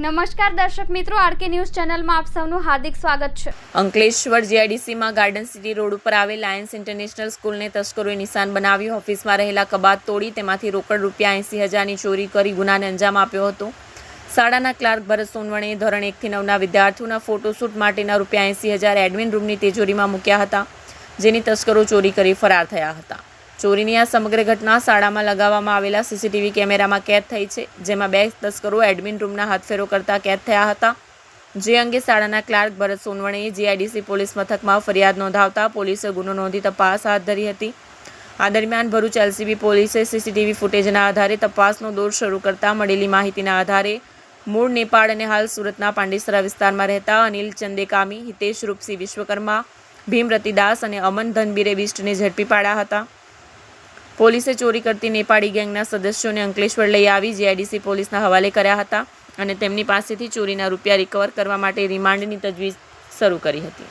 નમસ્કાર દર્શક મિત્રો, આરકે ન્યૂઝ ચેનલમાં આપ સૌનું હાર્દિક સ્વાગત છે। અંકલેશ્વર જીઆઈડીસીમાં ગાર્ડન સિટી રોડ ઉપર આવેલ લાયન્સ ઇન્ટરનેશનલ સ્કૂલને તસ્કરોએ નિશાન બનાવ્યું। ઓફિસમાં રહેલા કબાટ તોડી તેમાંથી રોકડ રૂપિયા 80,000ની ચોરી કરી ગુનાને અંજામ આપ્યો હતો। શાળાના ક્લાર્ક ભરત સોનવણે ધોરણ 1 થી 9ના વિદ્યાર્થીઓના ફોટોશૂટ માટેના રૂપિયા 80,000 એડમિન રૂમની તિજોરીમાં મૂક્યા હતા, જેની તસ્કરો ચોરી કરી ફરાર થયા હતા। ચોરીની આ સમગ્ર ઘટના શાળામાં લગાવવામાં આવેલા સીસીટીવી કેમેરામાં કેદ થઈ છે, જેમાં 2 તસ્કરો એડમિન રૂમના હાથફેરો કરતા કેદ થયા હતા। જે અંગે શાળાના ક્લાર્ક ભરત સોનવણે જીઆઈડીસી પોલીસ મથકમાં ફરિયાદ નોંધાવતા પોલીસે ગુનો નોંધી તપાસ હાથ ધરી હતી। આ દરમિયાન ભરૂચ એલસીબી પોલીસે સીસીટીવી ફૂટેજના આધારે તપાસનો દોર શરૂ કરતા મળેલી માહિતીના આધારે મૂળ નેપાળ અને હાલ સુરતના પાંડેસરા વિસ્તારમાં રહેતા અનિલ ચંદેકામી, હિતેશ રૂપસી વિશ્વકર્મા, ભીમ રતિદાસ અને અમન ધનબીરે બિસ્ટને ઝડપી પાડ્યા હતા। પોલીસે ચોરી કરતી નેપાળી ગેંગના સદસ્યોને અંકલેશ્વર લઈ આવી જીઆઈડીસી પોલીસના હવાલે કર્યા હતા અને તેમની પાસેથી ચોરીના રૂપિયા રિકવર કરવા માટે રિમાન્ડની તજવીજ શરૂ કરી હતી।